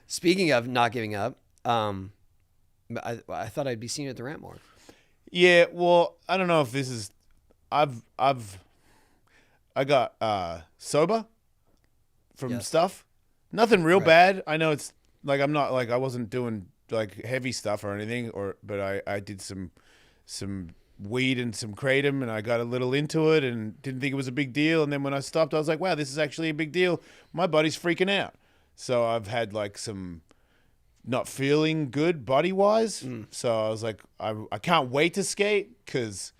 Speaking of not giving up, I thought I'd be seeing you at the ramp more. Yeah, well, I don't know if this is. I got sober from stuff. Nothing real bad. I know it's like I'm not like I wasn't doing like heavy stuff or anything, but I did some weed and some kratom, and I got a little into it and didn't think it was a big deal. And then when I stopped, I was like, wow, this is actually a big deal. My body's freaking out. So I've had like some not feeling good body wise. So I was like, I can't wait to skate because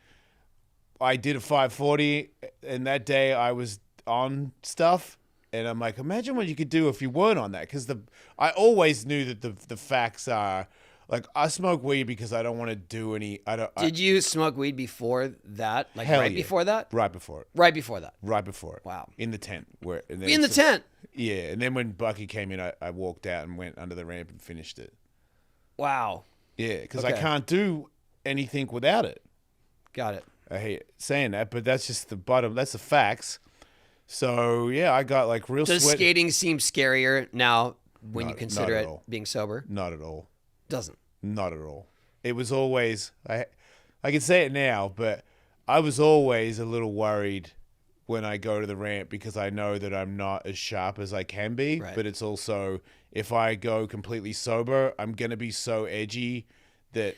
I did a 540 and that day I was on stuff. And I'm like, imagine what you could do if you weren't on that. Because I always knew that the facts are, like, I smoke weed because I don't want to do any. Did you smoke weed before that? Like Hell right yeah. before that? Right before it. Right before that. Right before it. Wow. In the tent. In the tent? Yeah. And then when Bucky came in, I walked out and went under the ramp and finished it. Wow. Yeah. Because I can't do anything without it. Got it. I hate saying that, but that's just the bottom. That's the facts. So, yeah, I got like real Does sweat. skating seem scarier now when you consider not at it all. being sober? Not at all. Doesn't. Not at all. It was always, I can say it now, but I was always a little worried when I go to the ramp because I know that I'm not as sharp as I can be. Right. But it's also, if I go completely sober, I'm going to be so edgy that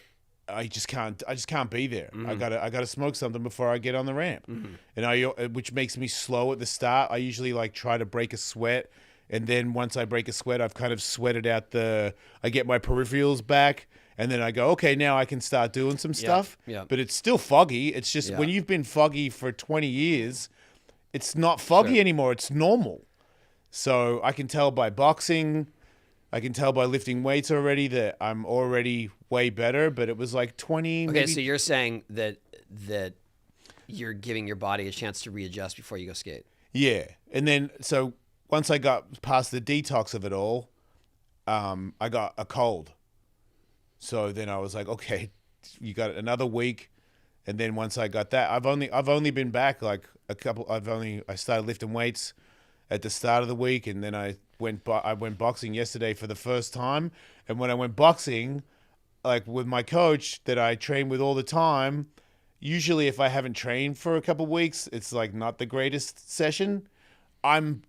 I just can't be there. I gotta smoke something before I get on the ramp. And which makes me slow at the start. I usually like try to break a sweat. And then once I break a sweat, I've kind of sweated out I get my peripherals back. And then I go, okay, now I can start doing some stuff. Yeah. But it's still foggy. It's just when you've been foggy for 20 years, it's not foggy anymore. It's normal. So I can tell by boxing, I can tell by lifting weights already that I'm already way better, but it was like 20. Okay, maybe. so you're saying that you're giving your body a chance to readjust before you go skate. Yeah. And then, so once I got past the detox of it all, I got a cold. So then I was like, okay, you got another week. And then once I got that, I've only been back like I started lifting weights at the start of the week. And then I went boxing yesterday for the first time. And when I went boxing, like with my coach that I train with all the time, usually if I haven't trained for a couple of weeks, it's like not the greatest session. I'm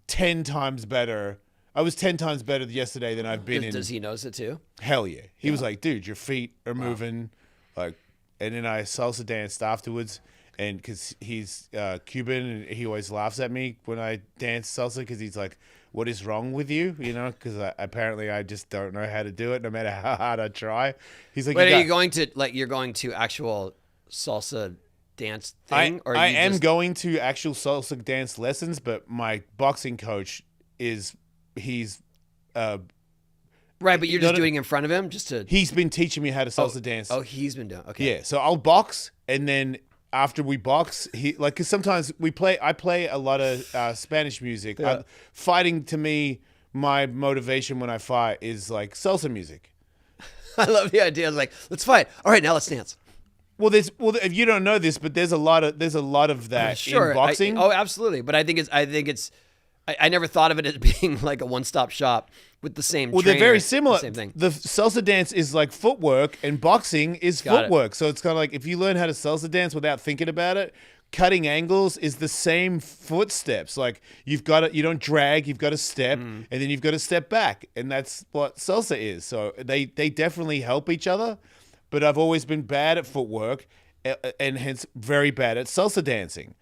10 times better. I was 10 times better yesterday than I've been in. Does he notice it too? Hell yeah. He was like, dude, your feet are moving. Like, and then I salsa danced afterwards. And because he's Cuban and he always laughs at me when I dance salsa because he's like, what is wrong with you? You know, because apparently I just don't know how to do it no matter how hard I try. He's like, wait, are you going to actual salsa dance thing? I am going to actual salsa dance lessons, but my boxing coach he's right, but you're just doing it in front of him just to. He's been teaching me how to salsa dance. Oh, he's been doing. Okay. Yeah, so I'll box, and then after we box, because sometimes I play a lot of Spanish music. Yeah. Fighting to me, my motivation when I fight is like salsa music. I love the idea of like, let's fight. All right, now let's dance. Well, if you don't know this, but there's a lot of that in boxing. Absolutely. But I think it's. I never thought of it as being like a one-stop shop with the same. Well, they're very similar. Same thing. The salsa dance is like footwork, and boxing is footwork. So it's kind of like if you learn how to salsa dance without thinking about it, cutting angles is the same footsteps. Like you don't drag, you've got to step, and then you've got to step back, and that's what salsa is. So they definitely help each other. But I've always been bad at footwork, and hence very bad at salsa dancing.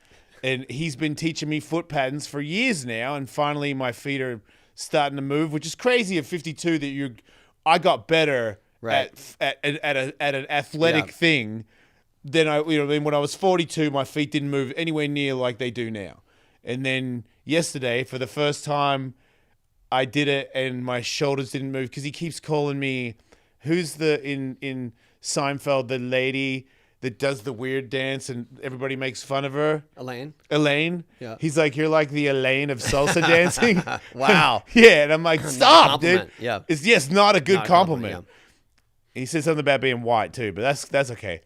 And he's been teaching me foot patterns for years now, and finally my feet are starting to move, which is crazy at 52 that I got better at an athletic thing than when I was 42, my feet didn't move anywhere near like they do now. And then yesterday, for the first time, I did it and my shoulders didn't move because he keeps calling me, who's in Seinfeld, the lady that does the weird dance and everybody makes fun of her. Elaine. Yeah. He's like, you're like the Elaine of salsa dancing. Wow. Yeah. And I'm like, stop, dude. Yeah. It's not a good compliment. Yeah. He said something about being white too, but that's okay.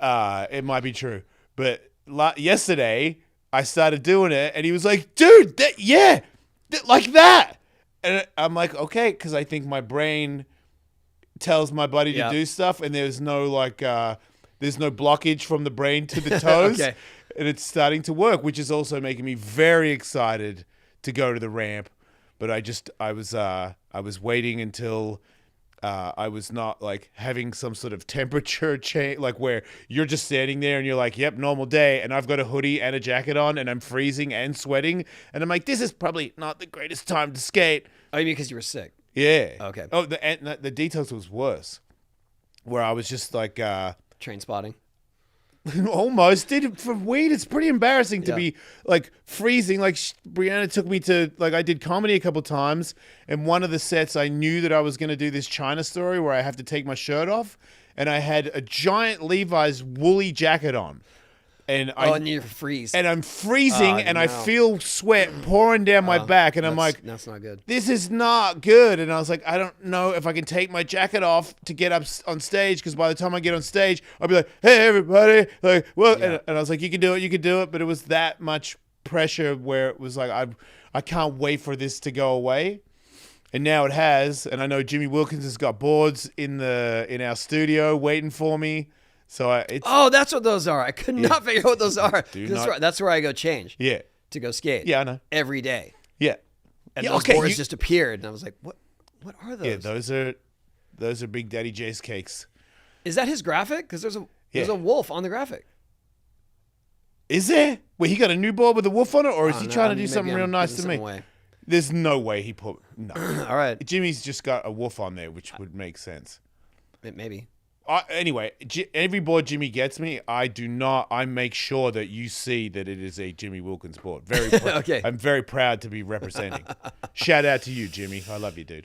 It might be true. But yesterday I started doing it and he was like, dude, like that. And I'm like, okay, because I think my brain tells my body to do stuff, and there's no there's no blockage from the brain to the toes, Okay. and it's starting to work, which is also making me very excited to go to the ramp. But I was waiting until I was not like having some sort of temperature change, like where you're just standing there and you're like, yep, normal day. And I've got a hoodie and a jacket on and I'm freezing and sweating. And I'm like, this is probably not the greatest time to skate. Oh, you mean because you were sick? Yeah. Okay. Oh, the detox was worse, where I was just like, Train spotting. almost did for weed. It's pretty embarrassing to be like freezing. Like Brianna took me to I did comedy a couple times, and one of the sets I knew that I was going to do this China story where I have to take my shirt off, and I had a giant Levi's woolly jacket on, and and you freeze. and I'm freezing, and I no. feel sweat pouring down my back, and I'm like, that's not good. this is not good. And I was like, I don't know if I can take my jacket off to get up on stage, because by the time I get on stage, I'll be like, hey, everybody. Like, well, and I was like, you can do it. But it was that much pressure where it was like, I can't wait for this to go away. And now it has. And I know Jimmy Wilkins has got boards in our studio waiting for me. So that's what those are. I could not figure out what those are. That's where I go change. Yeah. To go skate. Yeah, I know. Every day. Yeah. And those boards just appeared, and I was like, "What? What are those?" Yeah, those are Big Daddy J's cakes. Is that his graphic? Because there's a wolf on the graphic. Is there? Wait, he got a new board with a wolf on it, or is he trying to do something real nice to me? Way. There's no way he put no. All right, Jimmy's just got a wolf on there, which would make sense. Maybe. Anyway, every board Jimmy gets me, I make sure that you see that it is a Jimmy Wilkins board. Very okay. I'm very proud to be representing. Shout out to you, Jimmy. I love you, dude.